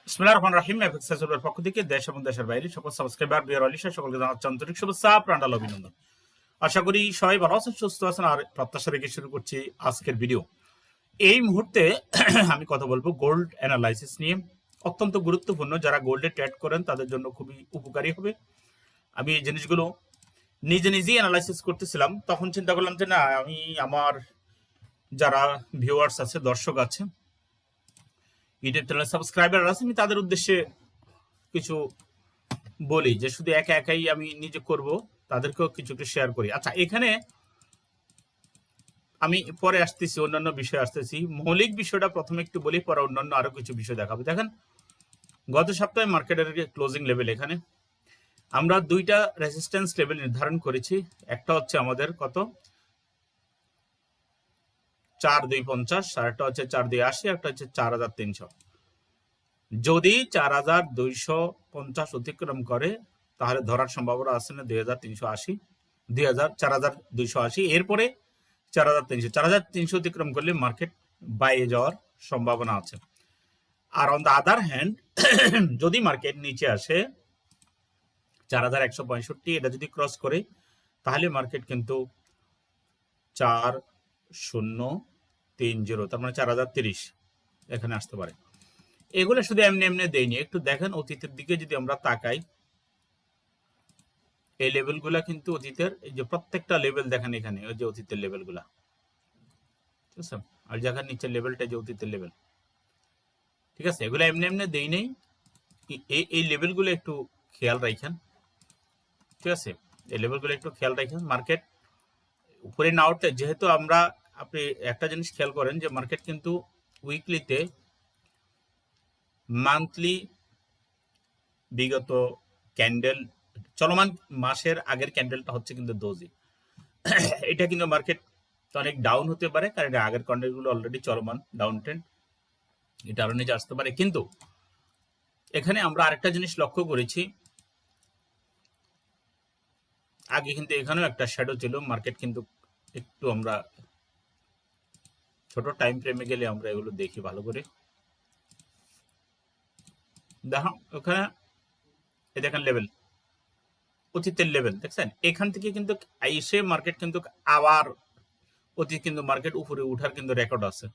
বিসমিল্লাহির রহমানির রহিম। এফএক্সের পক্ষ থেকে দেশ এবং দেশের বাইরে সকল সাবস্ক্রাইবার বিয়ার আলিশা সকলকে জানাচ্ছি আন্তরিক শুভেচ্ছা, প্রাণঢাল অভিনন্দন। আশা করি সবাই ভালো আছেন, সুস্থ আছেন। আর প্রত্যাশা রেখে শুরু করছি আজকের ভিডিও। এই মুহূর্তে আমি কথা বলবো গোল্ড অ্যানালাইসিস নিয়ে। অত্যন্ত গুরুত্বপূর্ণ, যারা গোল্ডে ট্রেড করেন তাদের জন্য খুবই উপকারী হবে। আমি এই জিনিসগুলো নিজেই অ্যানালাইসিস করতেছিলাম, তখন চিন্তা করলাম যে না, আমি আমার যারা ভিউয়ার্স আছে, দর্শক আছে, ইউটিউব চ্যানেল সাবস্ক্রাইবার আছে, আমি তাদের উদ্দেশ্যে কিছু বলি যে শুধু একাই আমি নিজে করব, তাদেরকেও কিছু একটু শেয়ার করি। আচ্ছা, এখানে আমি পরে আসতেছি, অন্যান্য বিষয় আসতেছি। মৌলিক বিষয়টা প্রথমে একটু বলি, পরে অন্যান্য আরো কিছু বিষয় দেখাবো। দেখেন, গত সপ্তাহে মার্কেটের ক্লোজিং লেভেল, এখানে আমরা দুইটা রেজিস্ট্যান্স লেভেল নির্ধারণ করেছি। একটা হচ্ছে আমাদের কত 4250, আর একটা হচ্ছে 4280, একটা হচ্ছে 4300। যদি 4250 অতিক্রম করে তাহলে ধরার সম্ভাবনা আছে না 2380, 4280। এরপরে 4300 অতিক্রম করলে মার্কেট বাইরে যাওয়ার সম্ভাবনা আছে। আর অন দ্য আদার হ্যান্ড, যদি মার্কেট নিচে আসে 4165, এটা যদি ক্রস করে তাহলে মার্কেট কিন্তু 4030, তার মানে 4030 এখানে আসতে পারে। এগুলো শুধু এমনি এমনি দেয়নি, একটু দেখেন অতীতের দিকে যদি আমরা তাকাই, এই লেভেলগুলা কিন্তু অতীতের, এই যে প্রত্যেকটা লেভেল দেখেন এখানে, ওই যে অতীতের লেভেলগুলা, ঠিক আছে। আর যেখানে নিচের লেভেলটা যে অতীতের লেভেল, ঠিক আছে। এগুলো এমনি এমনি দেই নেই, এই লেভেলগুলো একটু খেয়াল রাখেন, ঠিক আছে। এই লেভেলগুলো একটু খেয়াল রাখেন। মার্কেট উপরে না উঠতে, যেহেতু আমরা, আপনি একটা জিনিস খেয়াল করেন যে মার্কেট কিন্তু উইকলিতে, মান্থলি, বিগত ক্যান্ডেল, চলমান মাসের আগের ক্যান্ডেলটা হচ্ছে কিন্তু দোজি। এটা কিন্তু মার্কেট অনেক ডাউন হতে পারে, কারণ আগের ক্যান্ডেলগুলো অলরেডি চলমান ডাউন ট্রেন্ড, এটা আরো নিচে আসতে পারে। কিন্তু এখানে আমরা আরেকটা জিনিস লক্ষ্য করেছি, আগে কিন্তু এখানেও একটা শ্যাডো ছিল। মার্কেট কিন্তু একটু, আমরা ছোট টাইম ফ্রেমে গেলে আমরা এগুলো দেখি ভালো করে। দেখো ওখানে, এই দেখেন লেভেল, অতীতের লেভেল দেখছেন। এখান থেকে কিন্তু এসে মার্কেট কিন্তু আবার অতীত, কিন্তু মার্কেট উপরে উঠার কিন্তু রেকর্ড আছে,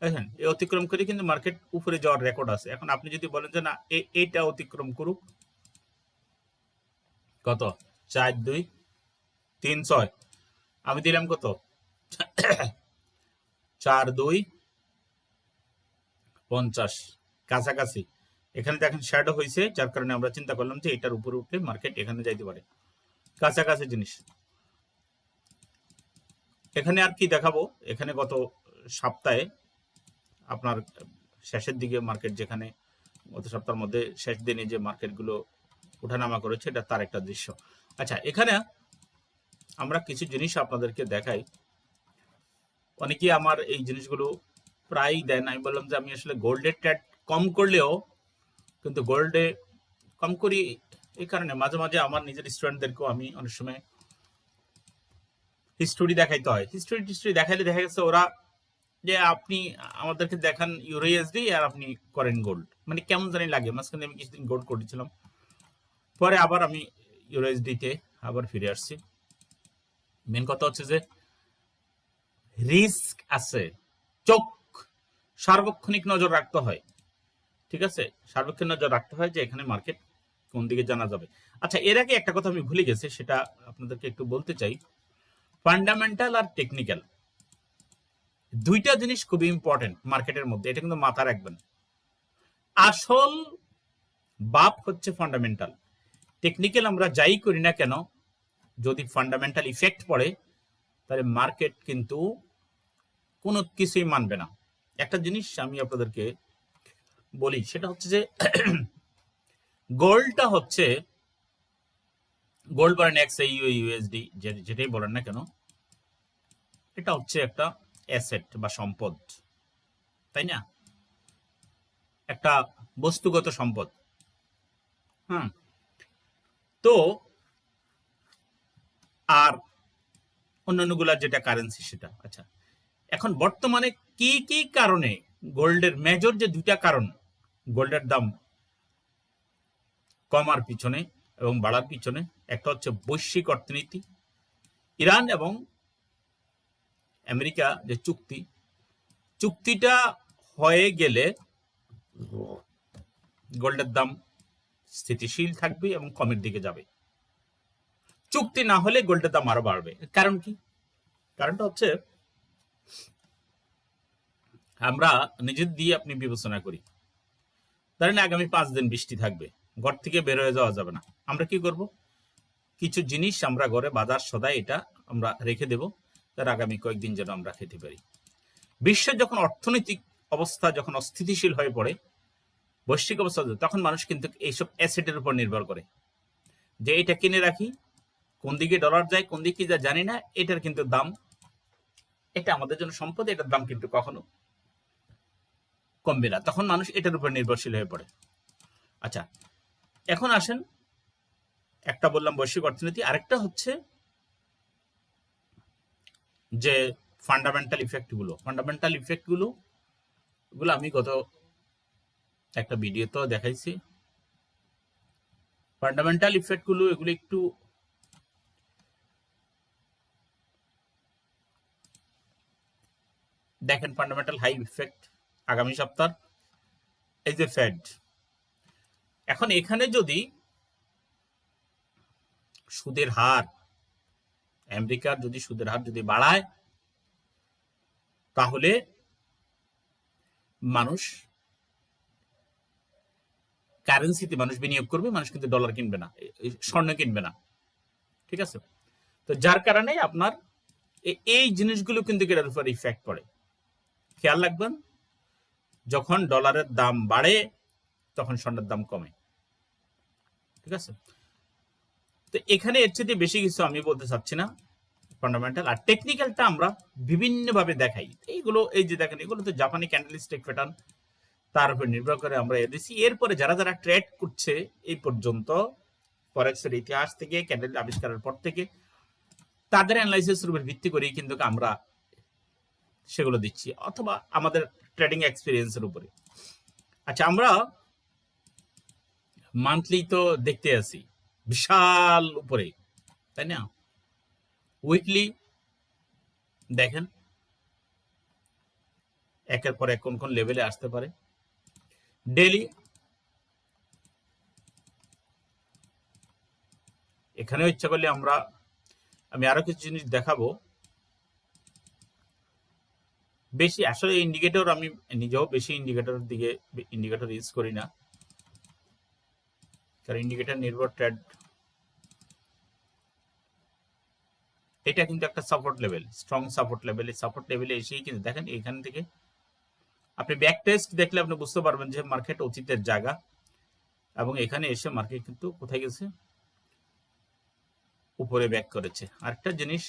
দেখেন। এই অতিক্রম করে কিন্তু মার্কেট উপরে যাওয়ার রেকর্ড আছে। এখন আপনি যদি বলেন যে না, এইটা অতিক্রম করুক, কত 4236, আমি দিলাম কত 4250, কাছাকাছি। এখানে দেখেন শ্যাডো হয়েছে, যার কারণে আমরা চিন্তা করলাম যে এটার উপরে উঠলে মার্কেট এখানে যাইতে পারে, কাছাকাছি জিনিস। এখানে আর কি দেখাবো, এখানে গত সপ্তাহে আপনার শেষের দিকে মার্কেট, যেখানে গত সপ্তাহের মধ্যে শেষ দিনে যে মার্কেটগুলো ওঠানামা করেছে, এটা তার একটা দৃশ্য। আচ্ছা, এখানে আমরা কিছু জিনিস আপনাদেরকে দেখাই। অনেকেই আমার এই জিনিসগুলো প্রায়ই দেন। আমি বললাম যে আমি আসলে গোল্ডে ট্রেড কম করলেও কিন্তু গোল্ডে কম করি এই কারণে, মাঝে মাঝে আমার নিজের স্টুডেন্টদেরকেও আমি অনেক সময় হিস্টোরি দেখাইতে হয়। হিস্টোরি দেখাইলে দেখা গেছে ওরা, যে আপনি আমাদেরকে দেখান ইউরোএসডি আর আপনি করেন গোল্ড, মানে কেমন জানি লাগে। মাঝখানে আমি কিছুদিন গোল্ড করেছিলাম, পরে আবার আমি ইউরোএসডিতে আবার ফিরে আসছি। মেন কথা হচ্ছে যে রিস্ক আছে, চোখ সার্বক্ষণিক নজর রাখতে হয়, ঠিক আছে। সার্বক্ষণিক নজর রাখতে হয় যে এখানে মার্কেট কোন দিকে জানা যাবে। আচ্ছা, এর আগে একটা কথা আমি ভুলে গেছি, সেটা আপনাদেরকে একটু বলতে চাই। ফান্ডামেন্টাল আর টেকনিক্যাল, দুইটা জিনিস খুবই ইম্পর্টেন্ট মার্কেটের মধ্যে, এটা কিন্তু মাথা রাখবেন। আসল বাপ হচ্ছে ফান্ডামেন্টাল। টেকনিক্যাল আমরা যাই করি না কেন, যদি ফান্ডামেন্টাল ইফেক্ট পড়ে তাহলে মার্কেট কিন্তু কোনো কিছুই মানবে না। একটা জিনিস আমি আপনাদেরকে বলি, সেটা হচ্ছে যে গোল্ডটা হচ্ছে, গোল্ড বলেন, এক্স ইউএসডি, যেটাই বলেন না কেন, এটা হচ্ছে একটা অ্যাসেট বা সম্পদ, তাই না? একটা বস্তুগত সম্পদ। হ্যাঁ, তো আর অন্যান্যগুলা যেটা কারেন্সি সেটা। আচ্ছা, এখন বর্তমানে কি কি কারণে গোল্ডের মেজর যে দুইটা কারণ গোল্ডের দাম কমার পিছনে এবং বাড়ার পিছনে একটা হচ্ছে বৈশ্বিক অর্থনীতি, ইরান এবং আমেরিকা যে চুক্তিটা হয়ে গেলে গোল্ডের দাম স্থিতিশীল থাকবে এবং কমের দিকে যাবে। চুক্তি না হলে গোল্ডের দাম আরো বাড়বে। কারণ কি? কারণটা হচ্ছে আমরা নিজের দিয়ে আপনি বিবেচনা করি, ধরেন আগামী 5 দিন বৃষ্টি থাকবে, ঘর থেকে বের হয়ে যাওয়া যাবে না, আমরা কি করব? কিছু জিনিস আমরা ঘরে বাজার সদাই এটা আমরা রেখে দেব, তার আগামী কয়েকদিন যেন আমরা খেতে পারি। বিশ্বের যখন অর্থনৈতিক অবস্থা যখন অস্থিতিশীল হয়ে পড়ে, বৈশ্বিক অবস্থা, তখন মানুষ কিন্তু এইসব অ্যাসেটের উপর নির্ভর করে, যে এটা কিনে রাখি, কোন দিকে ডলার যায় কোন দিকে যায় জানি না, এটার কিন্তু দাম, এটা আমাদের জন্য সম্পদ, এটার দাম কিন্তু কখনো কমবে না, তখন মানুষ এটার উপর নির্ভরশীল হয়ে পড়ে। আচ্ছা, এখন আসেন, একটা বললাম বৈশ্বিক অর্থনীতি, আরেকটা হচ্ছে যে ফান্ডামেন্টাল ইফেক্টগুলো আমি গত একটা ভিডিওতে দেখাইছি। ফান্ডামেন্টাল ইফেক্টগুলো এগুলো একটু দেখেন। ফান্ডামেন্টাল হাই ইফেক্ট আগামী সপ্তাহ, এই যে ফেড, এখন এখানে যদি সুদের হার, আমেরিকার যদি সুদের হার যদি বাড়ায়, তাহলে মানুষ কারেন্সিতে মানুষ বিনিয়োগ করবে, মানুষ কিন্তু ডলার কিনবে না, স্বর্ণ কিনবে না, ঠিক আছে? তো যার কারণে আপনার এই জিনিসগুলো কিন্তু এটার উপর ইফেক্ট পড়ে। খেয়াল রাখবেন, যখন ডলারের দাম বাড়ে তখন স্বর্ণের দাম কমে, ঠিক আছে? তো এখানে এর চেয়ে বেশি কিছু আমি বলতে চাচ্ছি না। ফান্ডামেন্টাল আর টেকনিক্যালটা আমরা বিভিন্নভাবে দেখাই, এইগুলো এই যে দেখেন, এগুলো তো জাপানি ক্যান্ডেলস্টিক প্যাটার্ন, তার উপর নির্ভর করে আমরা দিচ্ছি। এরপরে যারা যারা ট্রেড করছে এই পর্যন্ত ফরেক্সের ইতিহাস থেকে, ক্যান্ডেল আবিষ্কারের পর থেকে, তাদের অ্যানালাইসিসের উপর ভিত্তি করেই কিন্তু আমরা সেগুলো দিচ্ছি, অথবা আমাদের ট্রেডিং এক্সপিরিয়েন্সের উপরে। আচ্ছা, আমরা মান্থলি তো দেখতে আছি বিশাল উপরে, তাই না? উইকলি দেখেন একের পর এক কোন কোন লেভেলে আসতে পারে। ডেইলি এখানে ইচ্ছা করলে আমি আরো কিছু জিনিস দেখাবো। বেশি আসলে ইন্ডিকেটর আমি নিজেও বেশি ইন্ডিকেটর ইউজ করি না, কারণ ইন্ডিকেটর নির্ভর ট্রেড, এটা কিন্তু একটা support level, strong support level. এই সাপোর্ট লেভেলে এসেই কিন্তু দেখেন, এখান থেকে আপনি ব্যাক টেস্ট দেখলে আপনি বুঝতে পারবেন যে মার্কেট অতীতের জায়গা, এবং এখানে এসে মার্কেট কিন্তু কোথায় গেছে, উপরে ব্যাক করেছে। আরেকটা জিনিস,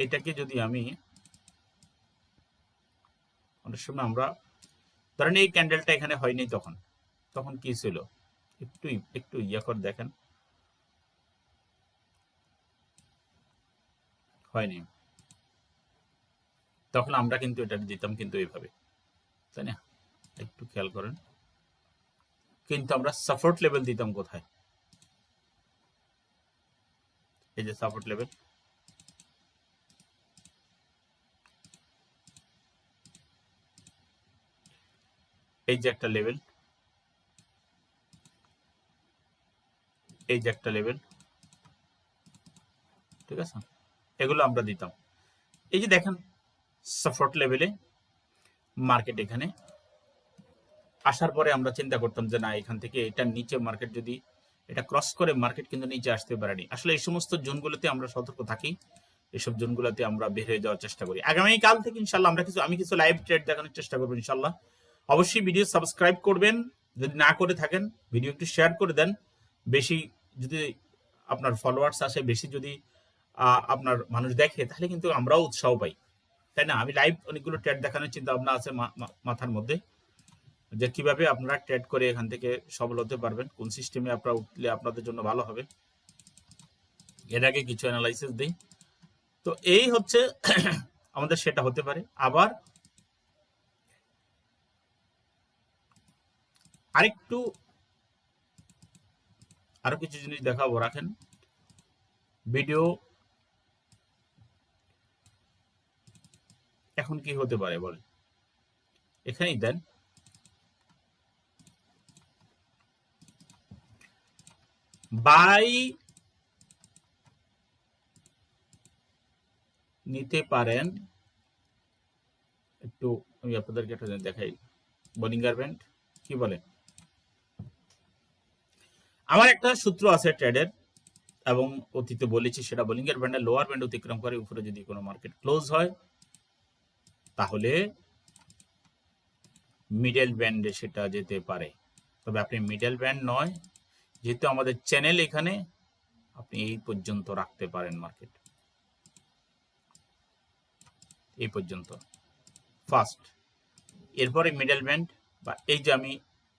এটাকে যদি আমি অনেক সময় আমরা ধরেন এই ক্যান্ডেলটা এখানে হয়নি, তখন কি ছিল, একটু ইয়া করে দেখেন, হয়নি, তখন আমরা কিন্তু এটা দিতাম কিন্তু এইভাবে, তাই না? একটু খেয়াল করেন, কিন্তু আমরা সাপোর্ট লেভেল দিতাম কোথায়, এই যে সাপোর্ট লেভেল, এই যে একটা লেভেল, এই যে একটা লেভেল, ঠিক আছে? এগুলো আমরা দিতাম। এই যে দেখেন সাপোর্ট লেভেলে মার্কেট এখানে আসার পরে আমরা চিন্তা করতাম যে না, এখান থেকে এটার নিচে মার্কেট যদি এটা ক্রস করে, মার্কেট কিন্তু নিচে আসতে পারেনি। আসলে এই সমস্ত জোনগুলোতে আমরা সতর্ক থাকি, এসব জোনগুলোতে আমরা বের হয়ে যাওয়ার চেষ্টা করি। আগামীকাল থেকে ইনশাল্লাহ আমি কিছু লাইভ ট্রেড দেখানোর চেষ্টা করবো ইনশাল্লাহ। অবশ্যই ভিডিও সাবস্ক্রাইব করবেন, যদি না করে থাকেন ভিডিও একটু শেয়ার করে দেন। বেশি যদি আপনার ফলোয়ার্স আসে, বেশি যদি আপনার মানুষ দেখে, তাহলে কিন্তু আমরাও উৎসাহ পাই, তাই না? আমি লাইভ অনেকগুলো ট্রেড দেখানোর চিন্তা ভাবনা আছে মাথার মধ্যে, যে কিভাবে আপনারা ট্রেড করে এখান থেকে সফল হতে পারবেন, কোন সিস্টেমে আপনারা উঠলে আপনাদের জন্য ভালো হবে, এর আগে কিছু অ্যানালাইসিস দিই। তো এই হচ্ছে আমাদের সেটা হতে পারে। আবার আরেকটু আরো কিছু জিনিস দেখাবো, রাখেন ভিডিও। এখন কি হতে পারে বলেন, এখানেই দেন বাই নিতে পারেন। একটু আমি আপনাদেরকে একটা জিনিস দেখাই, বোলিঙ্গার ব্যান্ড কি বলে। আমার একটা সূত্র আছে ট্রেডের, এবং অতীতে বলেছি, সেটা বোলিঙ্গার ব্যান্ডের লোয়ার ব্যান্ড অতিক্রম করে উপরে যদি কোনো মার্কেট ক্লোজ হয়, তাহলে মিডল ব্যান্ডে সেটা যেতে পারে। তবে আপনি মিডল ব্যান্ড নয়, যেহেতু আমাদের চ্যানেল এখানে, আপনি এই পর্যন্ত রাখতে পারেন মার্কেট, এই পর্যন্ত ফার্স্ট। এরপরে মিডল ব্যান্ড বা এই যে আমি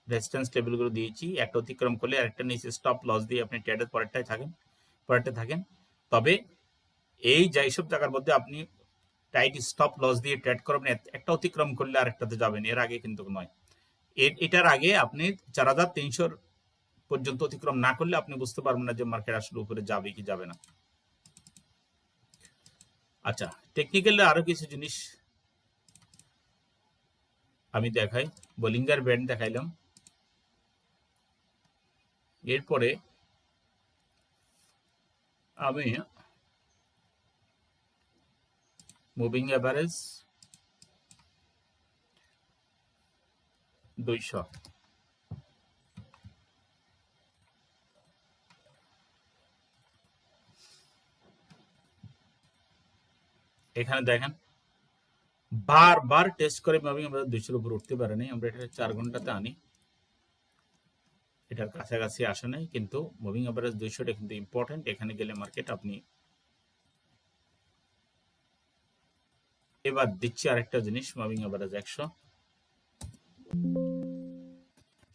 রেজিস্ট্যান্স টেবিলগুলো দিয়েছি, একটা অতিক্রম করলে আরেকটা নিচে স্টপ লস দিয়ে আপনি ট্রেডের পরেরটা থাকেন। তবে এই যে এইসব জায়গার মধ্যে আপনি টাইট স্টপ লস দিয়ে ট্রেড করবেন, একটা অতিক্রম করলে আরেকটাতে যাবেন, এর আগে কিন্তু নয়। এটার আগে আপনি 4300 পর্যন্ত অতিক্রম না করলে আপনি বুঝতে পারবেন না যে মার্কেট আসলে উপরে যাবে কি যাবে না। আচ্ছা, টেকনিক্যালি আরো কিছু জিনিস আমি দেখাই। বোলিঙ্গার ব্যান্ড দেখাইলাম, এরপরে আমি মুভিং এভারেজ 200, এখানে দেখেন বারবার টেস্ট করে মুভিং এভারেজ 200 উপর উঠতে পারেনি। আমরা এটা 4 ঘন্টাতে আনি, এটার কাছাকাছি আসে নাই, কিন্তু মুভিং এভারেজ 200টা কিন্তু ইম্পর্টেন্ট। এখানে গেলে মার্কেট আপনি এবার দিচ্ছি আরেকটা জিনিস, মুভিং এভারেজ 100।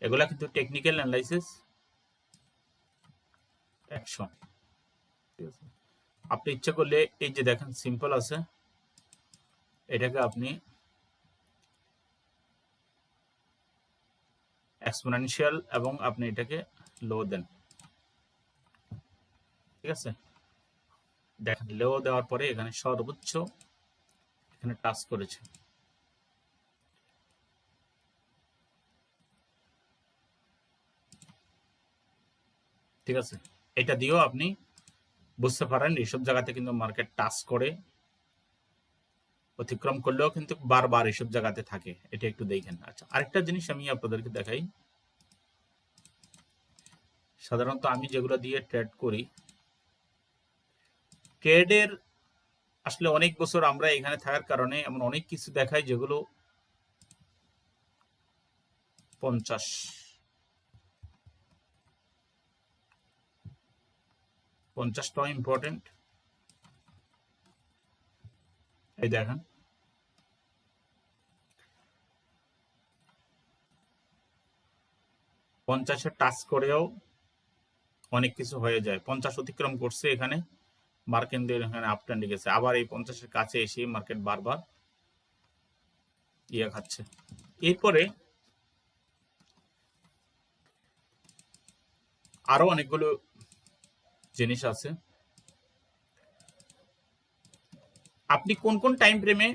এগুলা কিন্তু টেকনিক্যাল অ্যানালাইসিস 100। ঠিক আছে, আপনি ইচ্ছা করলে এই যে দেখেন সিম্পল আছে, এটাকে আপনি এক্সপোনেনশিয়াল এবং আপনি এটাকে লো দেন। ঠিক আছে, দেখেন লো দেওয়ার পরে এখানে সর্বোচ্চ এখানে টাচ করেছে। ঠিক আছে, এটা দিয়েও আপনি বুঝতে পারেন এইসব জায়গাতে কিন্তু মার্কেট টাচ করে, অতিক্রম করলেও কিন্তু বারবার এইসব জায়গাতে থাকে, এটা একটু দেখেন। আচ্ছা, আরেকটা জিনিস আমি আপনাদেরকে দেখাই। সাধারণত আমি যেগুলো দিয়ে ট্রেড করি, ট্রেডের আসলে অনেক বছর আমরা এখানে থাকার কারণে এমন অনেক কিছু দেখাই যেগুলো 50টাও ইম্পর্টেন্ট। এই দেখেন পঞ্চাশে টাচ করেও অনেক কিছু হয়ে যায়। 50 অতিক্রম করছে এখানে, মার্কেট এখানে আপ ট্রেন্ডে গেছে, আবার এই 50-এর কাছে এসে মার্কেট বারবার ইয়ে খাচ্ছে। এরপরে আরো অনেকগুলো জিনিস আছে। আপনি কোন কোন টাইম ফ্রেমে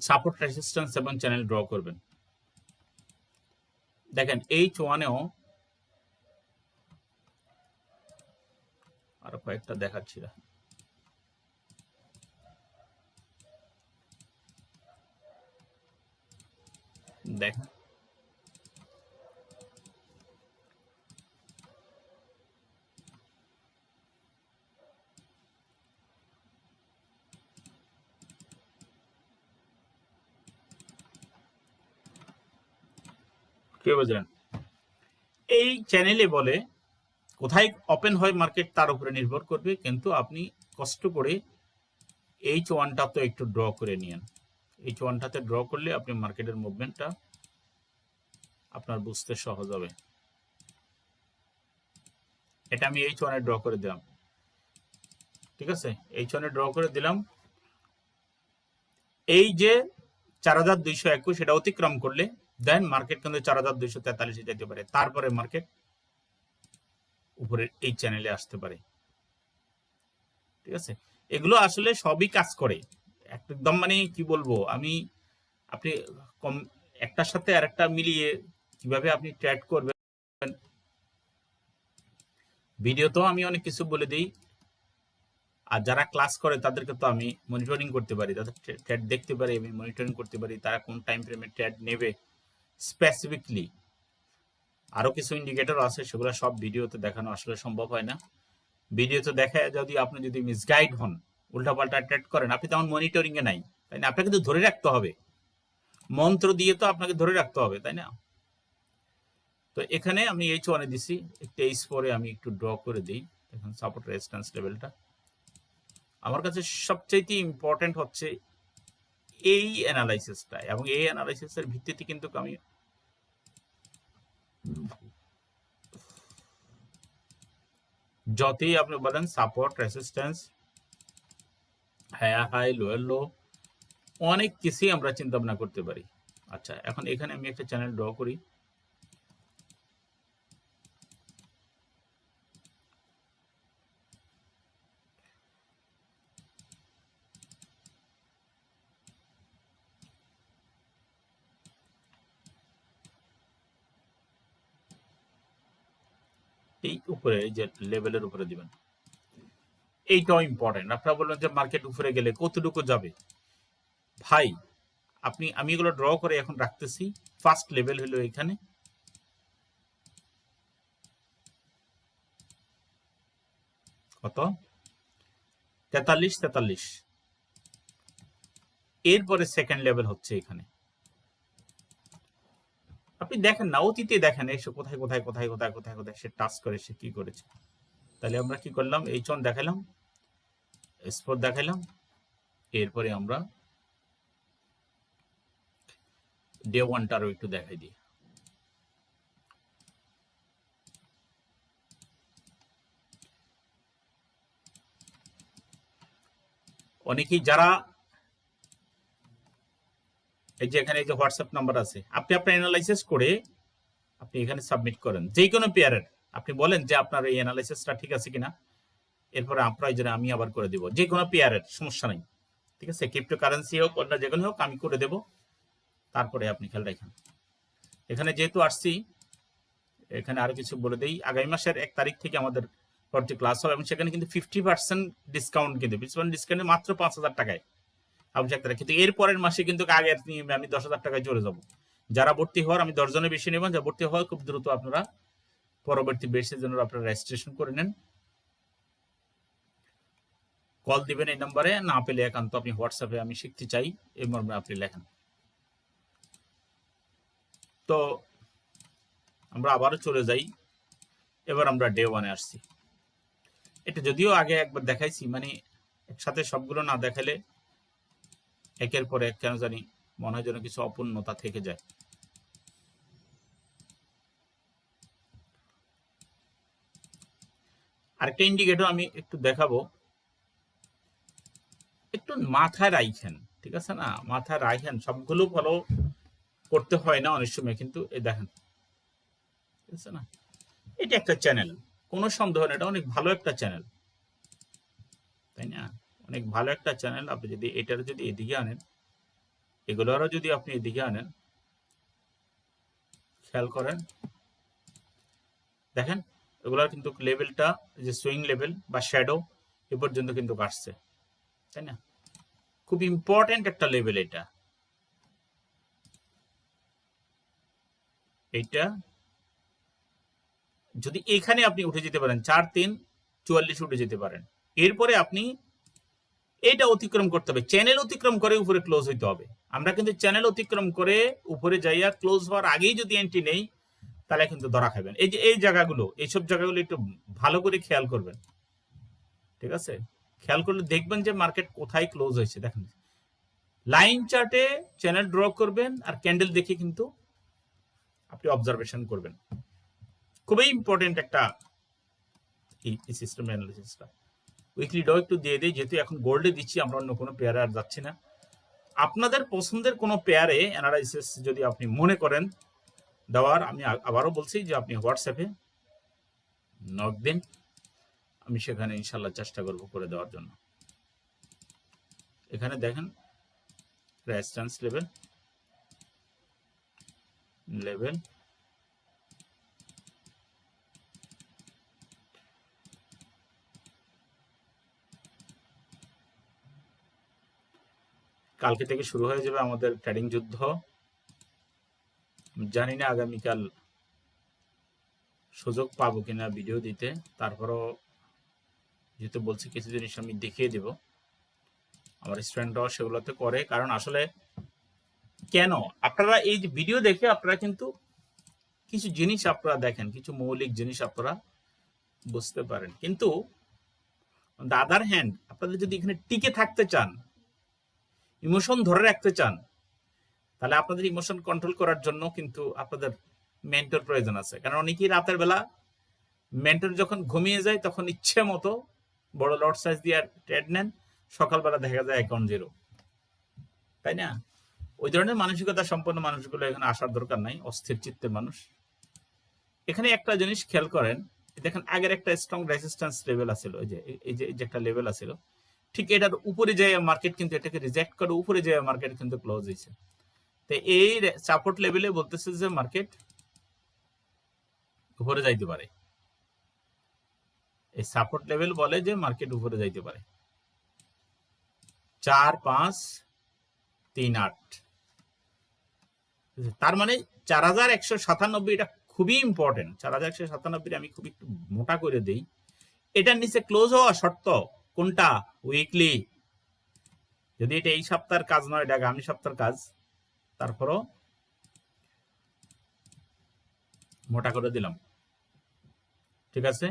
সাপোর্ট, রেজিস্ট্যান্স এবং চ্যানেল ড্র করবেন। দেখেন H1-এও আরো কয়েকটা দেখাচ্ছি, দেখেন কে বুঝলেন, এই চ্যানেলে বলে কোথায় ওপেন হয় মার্কেট তার উপরে নির্ভর করবে, কিন্তু আপনি কষ্ট করে H1টা তো একটু ড্র করে নিয়েন। H1টাতে ড্র করলে আপনি মার্কেটের মুভমেন্টটা আপনার বুঝতে সহজ হবে। এটা আমি H1-এ ড্র করে দিলাম। ঠিক আছে, H1-এ ড্র করে দিলাম। এই যে 4221 সেটা অতিক্রম করলে দেন মার্কেট কিন্তু 4243 যেতে পারে, তারপরে মার্কেট উপরের এই চ্যানেলে আসতে পারে। ঠিক আছে, এগুলো আসলে সবই কাজ করে একদম, মানে কি বলবো আমি, আপনি একটার সাথে আরেকটা মিলিয়ে কিভাবে আপনি ট্রেড করবেন, ভিডিও তো আমি অনেক কিছু বলে দিই, আর যারা ক্লাস করে তাদেরকে তো আমি মনিটরিং করতে পারি, তাদের ট্রেড দেখতে পারি, আমি মনিটরিং করতে পারি তারা কোন টাইম ফ্রেমে ট্রেড নেবে স্পেসিফিকলি। আরো কিছু ইন্ডিকেটর আছে, সেগুলো সব ভিডিওতে দেখানো আসলে সম্ভব হয় না। ভিডিওতে দেখে যদি আপনি যদি মিসগাইড হন, উল্টাপাল্টা ট্রেড করেন, আপনি তেমন মনিটরিং এ নাই, তাই না? আপনাকে তো ধরে রাখতে হবে, মন্ত্র দিয়ে তো আপনাকে ধরে রাখতে হবে, তাই না? তো এখানে আমি H1 এ দিছি, একটা H4 এ আমি একটু ড্র করে দিই। এখন সাপোর্ট রেজিস্ট্যান্স লেভেলটা আমার কাছে সবচেয়ে ইম্পর্টেন্ট হচ্ছে এই অ্যানালাইসিসটা, এবং এই অ্যানালাইসিসের ভিত্তিতে কিন্তু আমি যতই আপনি বলেন support resistance, higher high lower low, অনেক কিছুই আমরা চিন্তা ভাবনা করতে পারি। আচ্ছা, এখন এখানে আমি একটা চ্যানেল ড্র করি। এই উপরে এই যে লেভেলের উপরে দিবেন, এইটাও ইম্পর্টেন্ট। আপনারা বলবেন যে মার্কেট উপরে গেলে কতটুকু যাবে, ভাই আমি এগুলো ড্র করে এখন রাখতেছি। ফার্স্ট লেভেল হলো এখানে, কত 43, এরপরে সেকেন্ড লেভেল হচ্ছে এখানে। আপনি দেখেন না, অতীতে দেখেন এসে কোথায় কোথায় কোথায় কোথায় কোথায় কোথায় সে টাচ করে, সে কি করেছে। তাহলে আমরা কি করলাম, H1 দেখালাম, S4 দেখালাম, এরপরে আমরা ডে 1টারও একটু দেখাই দিই। অনেকেই যারা এই যে এখানে এই যে হোয়াটসঅ্যাপ নাম্বার আছে, আপনি আপনার অ্যানালাইসিস করে আপনি এখানে সাবমিট করেন যে কোনো পেয়ারের। আপনি বলেন যে আপনার এই অ্যানালাইসিসটা ঠিক আছে কিনা, এরপরে আপনার জন্য আমি আবার করে দিব, যে কোনো পেয়ারের সমস্যা নাই। ঠিক আছে, ক্রিপ্টো কারেন্সি হোক অন্য যে কোনো হোক, আমি করে দেব। তারপরে আপনি খেয়াল রাখেন, এখানে যেহেতু আসছি, এখানে আরো কিছু বলে দেই। আগামী মাসের 1 তারিখ থেকে আমাদের পরবর্তী ক্লাস হবে, এবং সেখানে কিন্তু 50% ডিসকাউন্ট, কিন্তু 50% ডিসকাউন্টে মাত্র 5,000 টাকায় আপনি একটা। কিন্তু এর পরের মাসে কিন্তু আগের নিয়মে আমি 10,000 টাকায় চলে যাব। যারা ভর্তি হওয়ার, আমি 10 জনের বেশি নেবেন, যা ভর্তি হওয়ার খুব দ্রুত আপনারা পরবর্তী বেসের জন্য আপনারা রেজিস্ট্রেশন করে নেন। কল দিবেন এই নাম্বারে, না পেলে একান্ত আপনি হোয়াটসঅ্যাপে আমি শিখতে চাই এই মর্মে আপনি লেখেন। তো আমরা আবারও চলে যাই, এবার আমরা ডে 1-এ আসছি। এটা যদিও আগে একবার দেখাইছি, মানে একসাথে সবগুলো না দেখালে একের পর এক কেন জানি মনে হয় যেন কিছু অপূর্ণতা থেকে যায়। আরেকটা ইন্ডিকেটর আমি একটু দেখাবো, একটু মাথায় রাখেন, ঠিক আছে না? মাথায় রাখেন, সবগুলো ফলো করতে হয় না অনেক সময়, কিন্তু এই দেখেন, ঠিক আছে না? এটা একটা চ্যানেল, কোনো সন্দেহ নেই, এটা অনেক ভালো একটা চ্যানেল, তাই না? অনেক ভালো একটা চ্যানেল। আপনি যদি এটার যদি এদিকে আনেন, এগুলোরও যদি আপনি এদিকে আনেন, খেয়াল করেন, দেখেন এগুলোর কিন্তু লেভেলটা যে সুইং লেভেল বা শ্যাডো এ পর্যন্ত কিন্তু আসছে, তাই না? খুব ইম্পর্টেন্ট একটা লেভেল এটা। এইটা যদি এখানে আপনি উঠে যেতে পারেন, 4-3-44 উঠে যেতে পারেন, এরপরে আপনি এটা অতিক্রম করতে হবে, চ্যানেল অতিক্রম করে উপরে ক্লোজ হইতে হবে। আমরা কিন্তু চ্যানেল অতিক্রম করে উপরে যাইয়া ক্লোজ হওয়ার আগেই যদি এন্ট্রি নেই, তাহলে কিন্তু ধরা খাবেন। এই যে এই জায়গাগুলো, এইসব জায়গাগুলো একটু ভালো করে খেয়াল করবেন, ঠিক আছে? খেয়াল করলে দেখবেন যে মার্কেট কোথায় ক্লোজ হয়েছে। দেখেন লাইন চার্টে চ্যানেল ড্র করবেন, আর ক্যান্ডেল দেখে কিন্তু আপনি অবজারভেশন করবেন। খুবই ইম্পর্টেন্ট একটা এই সিস্টেম অ্যানালিসিসটা। উইকলি ড একটু দিয়ে দিই, যেহেতু এখন গোল্ডে দিচ্ছি, আমরা অন্য কোনো পেয়ারে আর যাচ্ছি না। আপনাদের পছন্দের কোনো পেয়ারে অ্যানালাইসিস যদি আপনি মনে করেন দেওয়ার, আমি আবারও বলছি যে আপনি হোয়াটসঅ্যাপে নক দিন, আমি সেখানে ইনশাল্লাহ চেষ্টা করব করে দেওয়ার জন্য। এখানে দেখেন রেজিস্ট্যান্স লেভেল কালকে থেকে শুরু হয়ে যাবে আমাদের ট্রেডিং যুদ্ধ। জানি না আগামীকাল সুযোগ পাবো কিনা ভিডিও দিতে, তারপরও যেহেতু বলছি কিছু জিনিস আমি দেখিয়ে দেব, আমার স্টুডেন্টরাও সেগুলোতে করে। কারণ আসলে কেন আপনারা এই যে ভিডিও দেখে আপনারা কিন্তু কিছু জিনিস আপনারা দেখেন, কিছু মৌলিক জিনিস আপনারা বুঝতে পারেন, কিন্তু অন দ্য আদার হ্যান্ড আপনাদের যদি এখানে টিকে থাকতে চান, ইমোশন ধরে রাখতে চান, তাহলে আপনাদের ইমোশন কন্ট্রোল করার জন্য কিন্তু আপনাদের মেন্টর প্রয়োজন আছে। কারণ অনেকেই রাতের বেলা মেন্টর যখন ঘুমিয়ে যায় তখন ইচ্ছে মতো বড় লট সাইজ দিয়ে ট্রেড নেন, সকালবেলা দেখা যায় অ্যাকাউন্ট জিরো, তাই না? ওই ধরনের মানসিকতা সম্পন্ন মানুষগুলো এখানে আসার দরকার নাই, অস্থির চিত্তের মানুষ। এখানে একটা জিনিস খেয়াল করেন, দেখেন আগের একটা স্ট্রং রেজিস্ট্যান্স লেভেল আছিল, এই যে একটা লেভেল আছিল, ঠিক এটার উপরে যায় মার্কেট কিন্তু এটাকে রিজেক্ট করে উপরে যায় মার্কেট কিন্তু ক্লোজ হয়েছে। তো এই সাপোর্ট লেভেলে বলতেছে যে মার্কেট উপরে যাইতে পারে, এই সাপোর্ট লেভেল বলে যে মার্কেট উপরে যাইতে পারে 4-5-3-8। তার মানে 4197, এটা খুবই ইম্পর্টেন্ট। 4197 আমি খুব একটু মোটা করে দেই, এটার নিচে ক্লোজ হওয়া শর্ত কোনটা? উইকলি। যদি এটা এই সপ্তাহের কাজ নয়, এটা আগামী সপ্তাহের কাজ, তারপরও মোটা করে দিলাম, ঠিক আছে?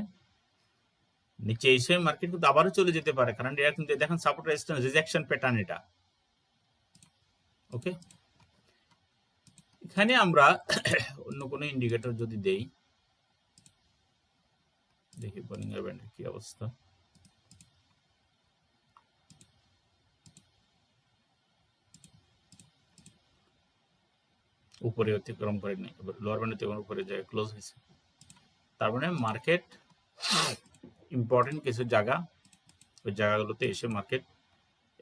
নিচে এসে মার্কেট কিন্তু আবারও চলে যেতে পারে, কারণ এটা কিন্তু দেখেন সাপোর্ট রেজিস্ট্যান্স রিজেকশন প্যাটার্ন এটা। ওকে, এখানে আমরা অন্য কোনো ইন্ডিকেটর যদি দেই, দেখি বোলিঙ্গার ব্যান্ডের কি অবস্থা। উপরে অতিক্রম করেনি, লোয়ার ব্যান্ড অতিক্রম উপরে যায় ক্লোজ হয়েছে। তার মানে মার্কেট ইম্পর্টেন্ট কিছু জায়গা, ওই জায়গাগুলোতে এসে মার্কেট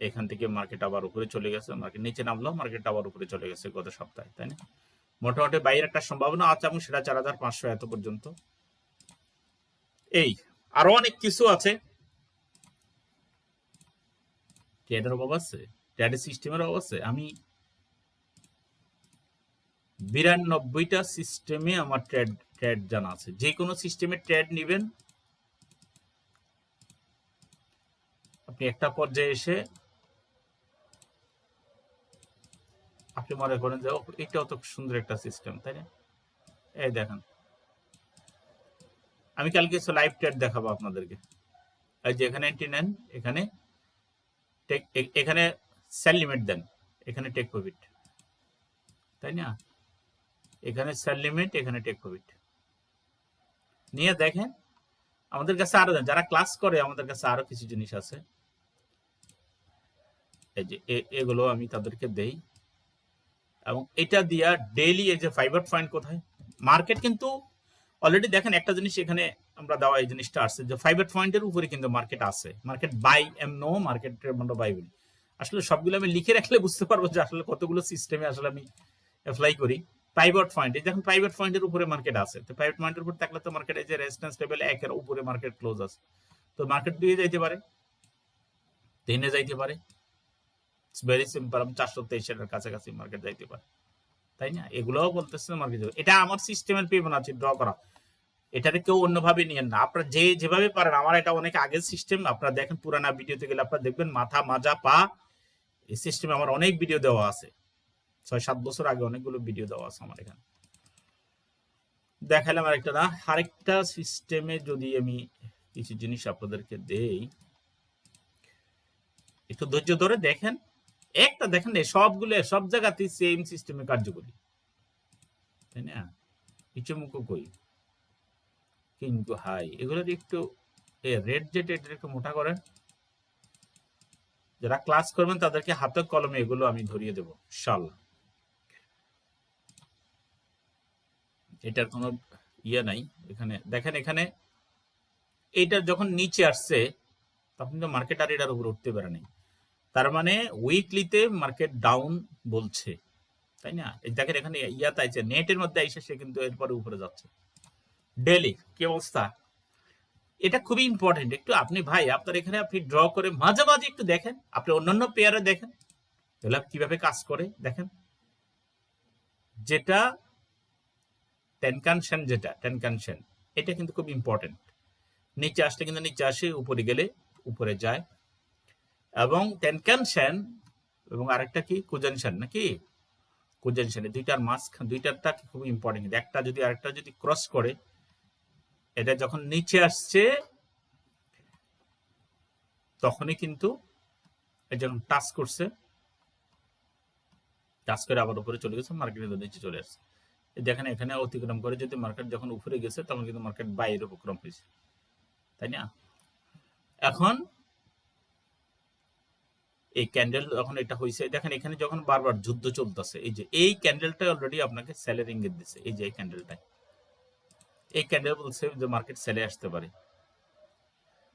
এখান থেকে মার্কেট আবার উপরে চলে গেছে, মার্কেট নিচে নামলো, মার্কেট আবার উপরে চলে গেছে গত সপ্তাহে, তাই না? মোটামুটি বাইরের একটা সম্ভাবনা আছে, এবং সেটা 4500 এত পর্যন্ত। এই আরো অনেক কিছু আছে, ট্রেডের অভাব আছে, ট্রেডের সিস্টেমের অভাব আছে। আমি 92টা সিস্টেমে আমার ট্রেড জানা আছে। যে কোনো সিস্টেমে ট্রেড নিবেন আপনি, একটা পর্যায়ে এসে আপনি মনে করেন যে এটাও তো সুন্দর একটা সিস্টেম, তাই না? এই দেখেন, আমি কালকে লাইভ ট্রেড দেখাবো আপনাদেরকে। এই যে এখানে এন্ট্রি নেন, এখানে এখানে সেল লিমিট দেন, এখানে টেক প্রফিট, তাই না? এখানে সেল লিমিট, এখানে টেক প্রফিট নিয়ে দেখেন। আমাদের কাছে আরো, যারা ক্লাস করে আমাদের কাছে আরো কিছু জিনিস আছে, এই যে এগুলো আমি তাদেরকে দেই, এবং এটা দিয়া ডেইলি এই যে ফাইবার পয়েন্ট কোথায় মার্কেট কিন্তু অলরেডি দেখেন একটা জিনিস এখানে আমরা দেওয়া, এই জিনিসটা আসছে যে ফাইবার পয়েন্টের উপরে কিন্তু মার্কেট আছে, মার্কেট বাই এম নো মার্কেটের মধ্যে বাই বলি। আসলে সবগুলো আমি লিখে রাখলে বুঝতে পারবো যে আসলে কতগুলো সিস্টেমে আসলে আমি অ্যাপ্লাই করি। প্রাইভেট পয়েন্ট, এই দেখুন প্রাইভেট পয়েন্টের উপরে মার্কেট আছে, তো প্রাইভেট পয়েন্টের উপর থাকলে তো মার্কেট এই যে রেজিস্ট্যান্স লেভেল 1 এর উপরে মার্কেট ক্লোজ আছে, তো মার্কেট 2 যাইতে পারে, 3 যাইতে পারে, ইটস ভেরি সিম্পল। 423 এর কাছাকাছি মার্কেট যাইতে পারে, তাই না? এগুলোও বলতেছে মার্কেট, এটা আমার সিস্টেমের ফিবোনাচি ড্র করা, এটাকে কেউ অন্যভাবে নিয়েন না। আপনারা যেভাবে পারেন, আমার এটা অনেক আগের সিস্টেম, আপনারা দেখেন পুরানা ভিডিওতে গেলে আপনারা দেখবেন মাথা মাজা পা, এই সিস্টেমে আমার অনেক ভিডিও দেওয়া আছে, 6-7 বছর আগে অনেকগুলো ভিডিও দেওয়া আছে আমার এখানে। দেখালাম আরেকটা না, আরেকটা সিস্টেমে যদি আমি কিছু জিনিস আপনাদেরকে দেই, একটু ধৈর্য ধরে দেখেন। একটা দেখেন সবগুলো সব জায়গাতেই সেম সিস্টেমে কার্যকরী, তাই না? ইচ্ছামুখ কই কিন্তু হাই, এগুলোর একটু রেড জেট এটা একটু মোটা করেন, যারা ক্লাস করবেন তাদেরকে হাতে কলমে এগুলো আমি ধরিয়ে দেবো ইনশাআল্লাহ। এটার কোনো ইয়ে নাই। এখানে দেখেন, এখানে এইটা যখন নিচে আসছে তখন কিন্তু মার্কেট আর এটার উপর উঠতে পারে নাই, তার মানে উইকলিতে মার্কেট ডাউন বলছে, তাই না? দেখেন এখানে ইয়াতে আছে নেটের মধ্যে এসে সে কিন্তু এরপরে উপরে যাচ্ছে। ডেলি কি অবস্থা? এটা খুবই ইম্পর্টেন্ট। একটু আপনি ভাই আপনার এখানে আপনি ড্র করে মাঝে মাঝে একটু দেখেন, আপনি অন্যান্য পেয়ারে দেখেন তাহলে কিভাবে কাজ করে দেখেন। যেটা টেনকানশন, যেটা টেনকানশন এটা কিন্তু খুব ইম্পর্টেন্ট। নিচে আসলে কিন্তু নিচে আসে, উপরে গেলে উপরে যায়। এবং টেনকানশন এবং আরেকটা কি কুজেনশন নাকি, কুজেনশন, দুইটার মাঝখান দুইটারটা খুব ইম্পর্টেন্ট। একটা যদি আরেকটা যদি ক্রস করে, এটা যখন নিচে আসছে তখনই কিন্তু যখন টাচ করছে, টাচ করে আবার উপরে চলে গেছে, মার্কেটের নিচে চলে আসছে। দেখেন এখানে অতিক্রম করে যদি মার্কেট যখন উপরে গেছে তখন কিন্তু মার্কেট বাইরের উপক্রম হয়েছে, তাই না? এখন এই ক্যান্ডেল যখন এটা হয়েছে, দেখেন এখানে যখন বারবার যুদ্ধ চলতেছে, এই যে এই ক্যান্ডেলটা অলরেডি আপনাকে সেলের ইঙ্গিত দিচ্ছে। এই যে এই ক্যান্ডেলটা, এই ক্যান্ডেল বলছে যে মার্কেট সেলে আসতে পারে।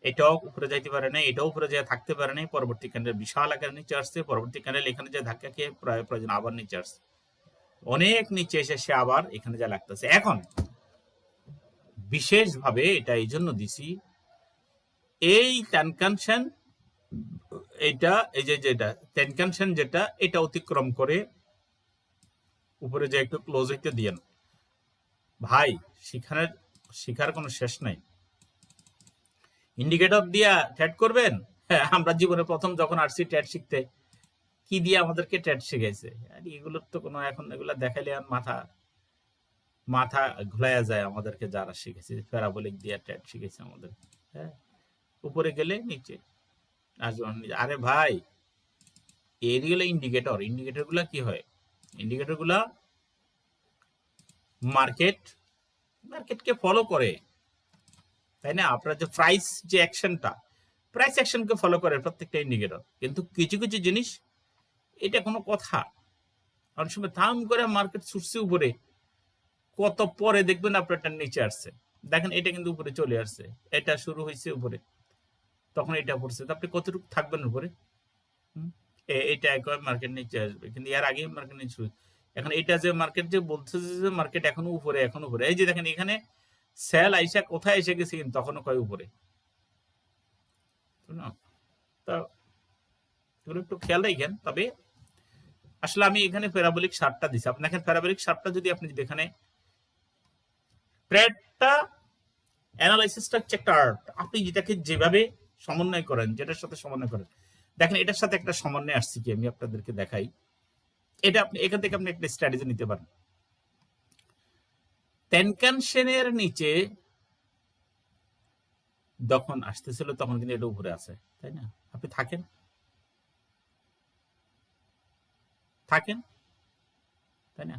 এটাও উপরে যাইতে পারে না, এটাও উপরে যায় থাকতে পারে না। পরবর্তী ক্যান্ডেল বিশাল আকারে নিচে আসছে, পরবর্তী ক্যান্ডেল এখানে যে ধাক্কা খেয়ে প্রয়োজন আবার নিচে আসছে, অনেক নিচে এসে সে আবার এখানে যা লাগতেছে। এখন বিশেষভাবে এটা এই জন্য দিছি, এই টেনকানশন এটা এই যে যেটা টেনকানশন যেটা এটা অতিক্রম করে উপরে যে একটু ক্লোজ হইতে দিয়েন ভাই, শিখার কোনো শেষ নাই। ইন্ডিকেটর দিয়া ট্রেড করবেন। হ্যাঁ, আমরা জীবনে প্রথম যখন আসছি ট্রেড শিখতে, কি দিয়ে আমাদেরকে ট্রেড শিখাইছে? আর এগুলোর তো কোনো এখন এগুলা দেখাইলে মাথা মাথা ঘুলাইয়া যায় আমাদেরকে, যারা শিখেছে প্যারাবোলিক দিয়ে ট্রেড শিখেছে আমাদের। হ্যাঁ, উপরে গেলে নিচে আসবেন। আরে ভাই, এগুলো ইন্ডিকেটর, ইন্ডিকেটর গুলা কি হয়? ইন্ডিকেটর গুলা মার্কেটকে ফলো করে, তাই না? আপনার যে প্রাইস যে অ্যাকশনটা, প্রাইস অ্যাকশনকে ফলো করে প্রত্যেকটা ইন্ডিকেটর। কিন্তু কিছু কিছু জিনিস এটা কোনো কথা, অনেক সময় থাম করে মার্কেট ছুটছে উপরে, কত পরে দেখবেন আপনারটা নিচে আসছে। দেখেন এটা কিন্তু উপরে চলে আসছে, এটা শুরু হয়েছে উপরে, তখন এটা পড়ছে, আপনি কতটুকু থাকবেন উপরে? এটা একবার মার্কেট নিচে আসবে, কিন্তু এর আগে মার্কেট নিচে। এখন এটা যে মার্কেট যে বলতেছে যে মার্কেট এখনো উপরে, এখন উপরে, এই যে দেখেন এখানে সেল আইসা কোথায় এসে গেছে, কিন্তু তখনও কয় উপরে। তো একটু খেয়াল রাখেন। তবে আসলে আমি এখানে প্যারাবোলিক শার্টটা দিছি, আপনি দেখেন প্যারাবোলিক শার্টটা যদি আপনি এখানে ট্রেডটা অ্যানালাইসিসটা একটা আর্ট, আপনি যেটাকে যেভাবে সমন্বয় করেন, যেটার সাথে সমন্বয় করেন, দেখেন এটার সাথে একটা সমন্বয় আসছে কি আমি আপনাদেরকে দেখাই। এটা আপনি এখান থেকে আপনি একটা স্ট্র্যাটেজি নিতে পারেন। টেনকানশনের নিচে যখন আসতেছিল তখন কিন্তু এটা উপরে আছে, তাই না? আপনি থাকেন তাই না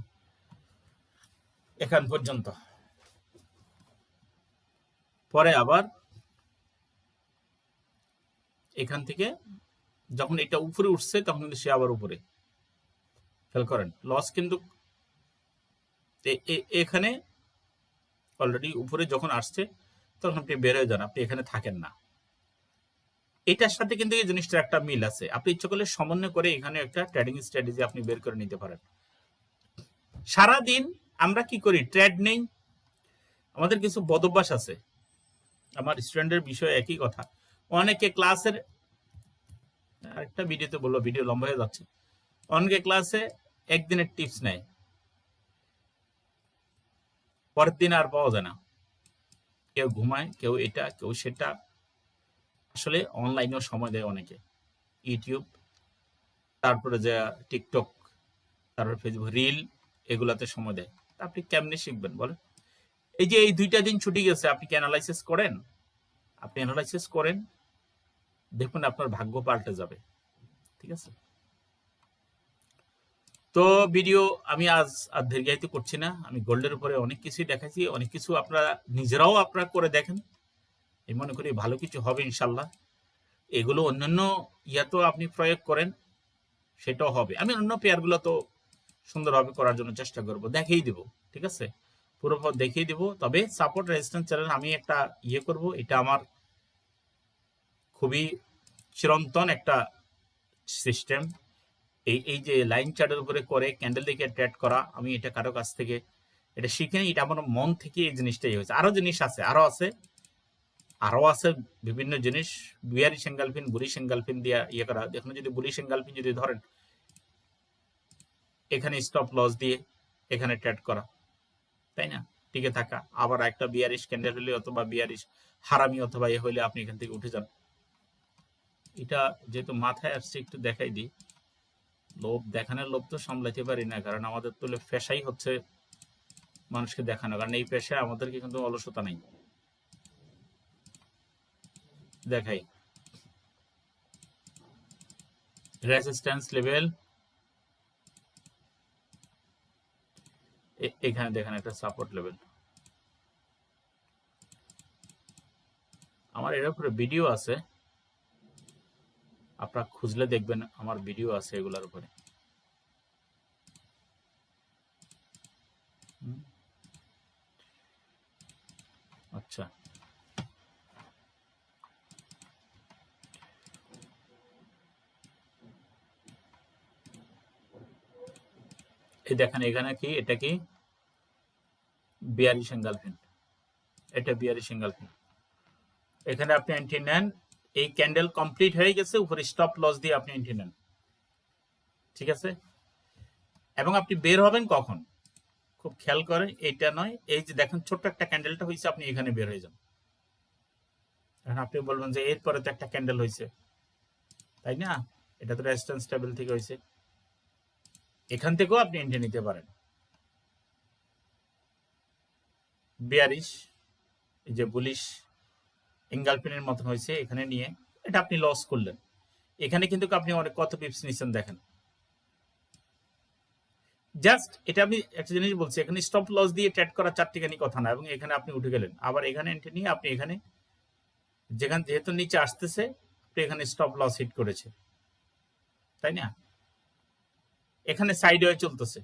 এখান পর্যন্ত, পরে আবার এখান থেকে যখন এটা উপরে উঠছে তখন কিন্তু সে আবার উপরে, খেয়াল করেন লস কিন্তু এখানে অলরেডি উপরে যখন আসছে তখন আপনি বের হয়ে যান, আপনি এখানে থাকেন না। এটার সাথে কিন্তু এই জিনিসটার একটা মিল আছে, আপনি ইচ্ছা করলে সমন্বয় করে এখানে একটা ট্রেডিং স্ট্র্যাটেজি আপনি বের করে নিতে পারেন। সারাদিন আমরা কি করি? ট্রেড নেই। আমাদের কিছু বদভ্যাস আছে, আমার স্টুডেন্টের বিষয়ে একই কথা। অনেকে ক্লাসের আরেকটা ভিডিওতে বললো, ভিডিও লম্বা হয়ে যাচ্ছে, অনেকে ক্লাসে একদিনের টিপস নেয়, পরের দিন আর পাওয়া যায় না। কেউ ঘুমায়, কেউ এটা, কেউ সেটা। আসলে অনলাইনেও সময় দেয় অনেকে, ইউটিউব, তারপরে যে টিকটক, তারপরে ফেসবুক রিল, এগুলাতে সময় দেয়। আপনি কেমনে শিখবেন বলেন? এই যে এই 2টা দিন ছুটি গেছে, আপনি কি অ্যানালাইসিস করেন? আপনি অ্যানালাইসিস করেন, দেখুন আপনার ভাগ্য পাল্টে যাবে। ঠিক আছে, তো ভিডিও আমি আজ আর দীর্ঘায়িত করছি না। আমি গোল্ডের উপরে অনেক কিছুই দেখাচ্ছি, অনেক কিছু আপনারা নিজেরাও আপনারা করে দেখেন, আমি মনে করি ভালো কিছু হবে ইনশাল্লাহ। এগুলো অন্যান্য তো আপনি প্রয়োগ করেন, সেটাও হবে। আমি অন্য পেয়ারগুলো তো সুন্দরভাবে করার জন্য চেষ্টা করব, দেখিয়ে দিব, ঠিক আছে, পুরো পথ দেখিয়ে দিব। তবে সাপোর্ট রেজিস্ট্যান্স চ্যানেল আমি একটা করব, এটা আমার খুবই চিরন্তন একটা সিস্টেম। এই যে লাইন চার্টের উপরে করে ক্যান্ডেল দেখে ট্রেড করা, আমি এটা কারো কাছ থেকে এটা শিখে নিই, এটা আমার মন থেকে এই জিনিসটাই হয়েছে। আরো জিনিস আছে, আরো আছে বিভিন্ন জিনিস, বিয়ারিশ এঙ্গালফিন, বুলিশ এঙ্গালফিন দিয়ে করা। এখন যদি বুলিশ এঙ্গালফিন যদি ধরেন, এখানে স্টপ লস দিয়ে এখানে ট্রেড করা, তাই না, টিকে থাকা। আবার একটা বিয়ারিশ ক্যান্ডেল হলে অথবা বিয়ারিশ হারামি অথবা হইলে আপনি এখান থেকে উঠে যান। এটা যেহেতু মাথায় আসছে একটু দেখাই দিই। লোভ দেখানোর লোভ তো সামলাইতে পারি না, কারণ আমাদের তো পেশাই হচ্ছে মানুষকে দেখানো, কারণ এই পেশায় আমাদেরকে কিন্তু অলসতা নেই। দেখাই রেজিস্ট্যান্স লেভেল, এখানে দেখেন একটা সাপোর্ট লেভেল। আমার এর উপরে ভিডিও আছে, আপনারা খুঁজলে দেখবেন আমার ভিডিও আছে এগুলোর উপরে। আচ্ছা, এই দেখেন এখানে কি, এটা কি বিয়ারিশ এঙ্গালফিন, এটা বিয়ারিশ এঙ্গালফিন। এখানে আপনি এন্ট্রি নেন, এই ক্যান্ডেল কমপ্লিট হয়ে গেছে, উপরে স্টপ লস দিয়ে আপনি এন্ট্রি নেন, ঠিক আছে। এবং আপনি বের হবেন কখন, খুব খেয়াল করেন, এইটা নয়, এই যে দেখেন ছোট্ট একটা ক্যান্ডেলটা হয়েছে, আপনি এখানে বের হয়ে যান। এখন আপনি বলবেন যে এরপরে তো একটা ক্যান্ডেল হয়েছে, তাই না, এটা তো রেজিস্ট্যান্স টেবিল থেকে হয়েছে, এখান থেকেও আপনি এন্ট্রি নিতে পারেন। বিয়ারিশ, এই যে বুলিশ এঙ্গালফিনের মতন হয়েছে, এখানে নিয়ে এটা আপনি লস করলেন। এখানে কিন্তু আপনি অনেক কত পিপস নিচ্ছেন দেখেন। জাস্ট এটা আমি একটা জিনিস বলছি, এখানে স্টপ লস দিয়ে ট্রেড করা চারটিখানি কথা না, এবং এখানে আপনি উঠে গেলেন, আবার এখানে এন্ট্রি নিয়ে আপনি এখানে যেখানে যেহেতু নিচে আসতেছে, আপনি এখানে স্টপ লস হিট করেছে, তাই না। এখানে সাইড ওয়ে চলতেছে,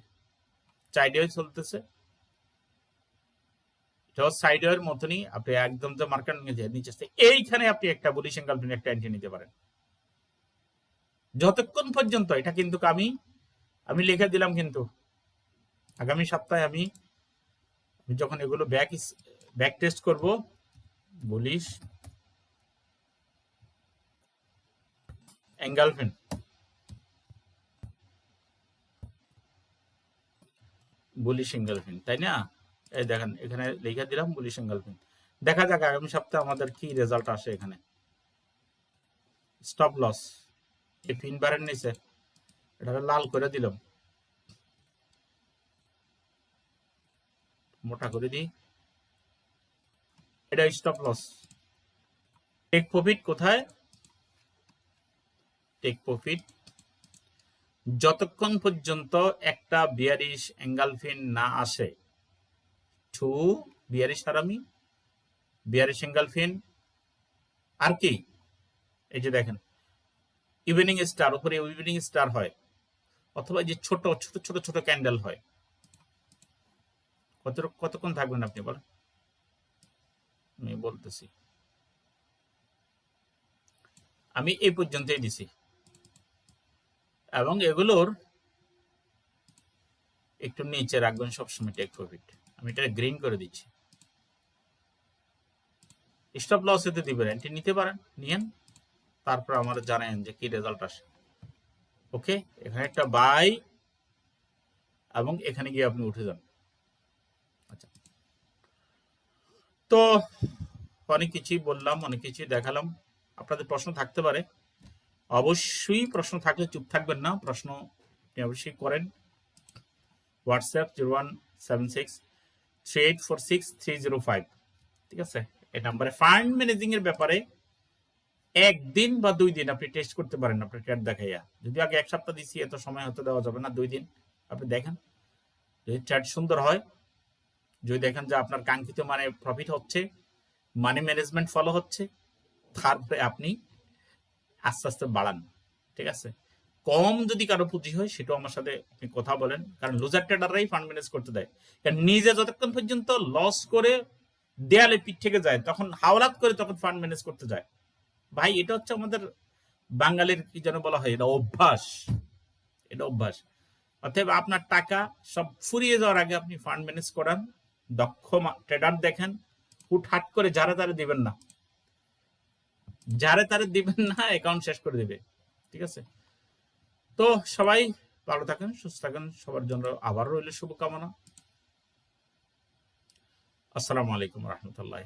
এটাও সাইড ওয়ের মতনই, আপনি একদম যে মার্কেট নিচে আসছে, এইখানে আপনি একটা বুলিশ এঙ্গালফিন একটা এন্ট্রি নিতে পারেন। যতক্ষণ পর্যন্ত এটা কিন্তু আমি লিখে দিলাম, কিন্তু আগামী সপ্তাহে আমি যখন এগুলো ব্যাক টেস্ট করব, বুলিশ এঙ্গালফিন, তাই না, এই দেখেন এখানে লিখে দিলাম বুলিশ এঙ্গালফিন। দেখা যাক আগামী সপ্তাহে আমাদের কি রেজাল্ট আসে। এখানে স্টপ লস এই পিন বারের নিচে এটাকে লাল করে দিলাম, মোটা করে দিই, এটা স্টপ লস। টেক প্রফিট কোথায়, টেক প্রফিট যতক্ষণ পর্যন্ত একটা বিয়ারিশ এঙ্গালফিন না আসে, টু বিয়ারিশ হারামি, বিয়ারিশ এঙ্গালফিন, আর কি, এই যে দেখেন ইভিনিং স্টার, উপরে ইভিনিং স্টার হয়, অথবা যে ছোট ছোট ছোট ছোট ক্যান্ডেল হয়, কতক্ষণ থাকবেন আপনি বলেন, আমি বলতেছি, আমি এই পর্যন্তই দিছি, এবং এগুলোর একটু নিচে রাখবেন সবসময় টেক প্রফিট। আমি এটা গ্রিন করে দিচ্ছি, স্টপ লস এতে দিবেন, এন্ট্রি নিতে পারেন, নিয়েন, তারপর আমার জানান যে কি রেজাল্ট আসে। ওকে, এখানে একটা বাই, এবং এখানে গিয়ে আপনি উঠে যান। আচ্ছা, তো অনেক কিছুই বললাম, অনেক কিছুই দেখালাম। আপনাদের প্রশ্ন থাকতে পারে, অবশ্যই প্রশ্ন থাকলে চুপ থাকবেন না, প্রশ্ন আপনি অবশ্যই করেন। হোয়াটসঅ্যাপ 01763846 305, ঠিক আছে, এই নাম্বারে ফান্ড ম্যানেজিং এর ব্যাপারে একদিন বা 2 দিন আপনি টেস্ট করতে পারেন, আপনার ট্রেড দেখাইয়া। যদি আগে 1 সপ্তাহ দিচ্ছি, এত সময় হতে দেওয়া যাবে না, 2 দিন আপনি দেখেন, যদি ট্রেড সুন্দর হয়, যদি দেখেন যে আপনার কাঙ্ক্ষিত মানে প্রফিট হচ্ছে, মানি ম্যানেজমেন্ট ফলো হচ্ছে, তারপরে আপনি আস্তে আস্তে বাড়ান, ঠিক আছে? কম যদি কারো পুঁজি হয় সেটাও আমার সাথে আপনি কথা বলেন, কারণ লুজার ট্রেডাররাই ফান্ড ম্যানেজ করতে দেয়। কারণ নিজে যতক্ষণ পর্যন্ত লস করে দেয়ালে পিঠ থেকে যায় তখন হাওলাত করে তখন ফান্ড ম্যানেজ করতে যায়। ভাই এটা হচ্ছে আমাদের বাঙালির কি যেন বলা হয়, এটা অভ্যাস, এটা অভ্যাস। অতএব আপনার টাকা সব ফুরিয়ে যাওয়ার আগে আপনি ফান্ড ম্যানেজ করান, দক্ষ ট্রেডার দেখেন, হুটহাট করে যারে তারে দিবেন না, যারে তারে দিবেন না, অ্যাকাউন্ট শেষ করে দিবে, ঠিক আছে? তো সবাই ভালো থাকেন, সুস্থ থাকেন, সবার জন্য আবার রইল শুভকামনা। আসসালামু আলাইকুম রহমতুল্লাহ।